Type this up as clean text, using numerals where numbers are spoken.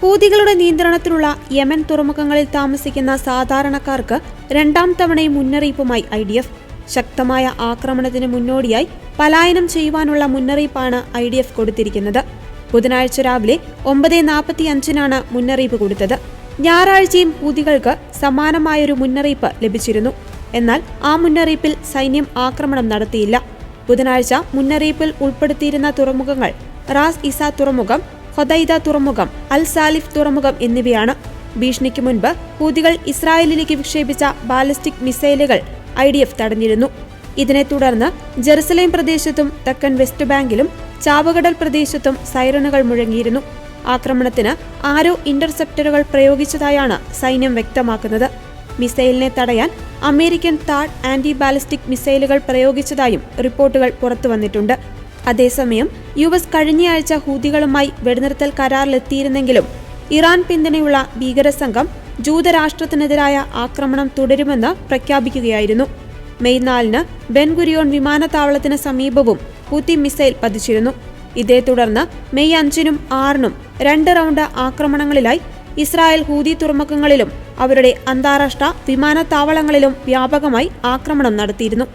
ഹൂതികളുടെ നിയന്ത്രണത്തിലുള്ള യമൻ തുറമുഖങ്ങളിൽ താമസിക്കുന്ന സാധാരണക്കാർക്ക് രണ്ടാം തവണയും മുന്നറിയിപ്പുമായി IDF. ശക്തമായ ആക്രമണത്തിന് മുന്നോടിയായി പലായനം ചെയ്യുവാനുള്ള മുന്നറിയിപ്പാണ് IDF കൊടുത്തിരിക്കുന്നത്. ബുധനാഴ്ച രാവിലെ 9:45-നാണ് മുന്നറിയിപ്പ് കൊടുത്തത്. ഞായറാഴ്ചയും ഹൂതികൾക്ക് സമാനമായൊരു മുന്നറിയിപ്പ് ലഭിച്ചിരുന്നു. എന്നാൽ ആ മുന്നറിയിപ്പിൽ സൈന്യം ആക്രമണം നടത്തിയില്ല. ബുധനാഴ്ച മുന്നറിയിപ്പിൽ ഉൾപ്പെടുത്തിയിരുന്ന തുറമുഖങ്ങൾ റാസ് ഇസ തുറമുഖം, ഹൊദൈദ തുറമുഖം, അൽ സാലിഫ് തുറമുഖം എന്നിവയാണ്. ഭീഷണിക്ക് മുൻപ് ഹൂതികൾ ഇസ്രായേലിലേക്ക് വിക്ഷേപിച്ച ബാലിസ്റ്റിക് മിസൈലുകൾ IDF തടഞ്ഞിരുന്നു. ഇതിനെ തുടർന്ന് ജെറുസലേം പ്രദേശത്തും തെക്കൻ വെസ്റ്റ് ബാങ്കിലും ചാവകടൽ പ്രദേശത്തും സൈറനുകൾ മുഴങ്ങിയിരുന്നു. ആക്രമണത്തിന് ആരോ ഇന്റർസെപ്റ്ററുകൾ പ്രയോഗിച്ചതായാണ് സൈന്യം വ്യക്തമാക്കുന്നത്. മിസൈലിനെ തടയാൻ അമേരിക്കൻ താഡ് ആന്റി ബാലിസ്റ്റിക് മിസൈലുകൾ പ്രയോഗിച്ചതായും റിപ്പോർട്ടുകൾ പുറത്തുവന്നിട്ടുണ്ട്. അതേസമയം US കഴിഞ്ഞയാഴ്ച ഹൂതികളുമായി വെടിനിർത്തൽ കരാറിലെത്തിയിരുന്നെങ്കിലും ഇറാൻ പിന്തുണയുള്ള ഭീകരസംഘം ജൂതരാഷ്ട്രത്തിനെതിരായ ആക്രമണം തുടരുമെന്ന് പ്രഖ്യാപിക്കുകയായിരുന്നു. മെയ് 4-ന് ബെൻഗുരിയോൺ വിമാനത്താവളത്തിന് സമീപവും ഹൂതി മിസൈൽ പതിച്ചിരുന്നു. ഇതേ തുടർന്ന് മെയ് 5-നും 6-നും 2 റൗണ്ട് ആക്രമണങ്ങളിലായി ഇസ്രായേൽ ഹൂതി തുറമുഖങ്ങളിലും അവരുടെ അന്താരാഷ്ട്ര വിമാനത്താവളങ്ങളിലും വ്യാപകമായി ആക്രമണം നടത്തിയിരുന്നു.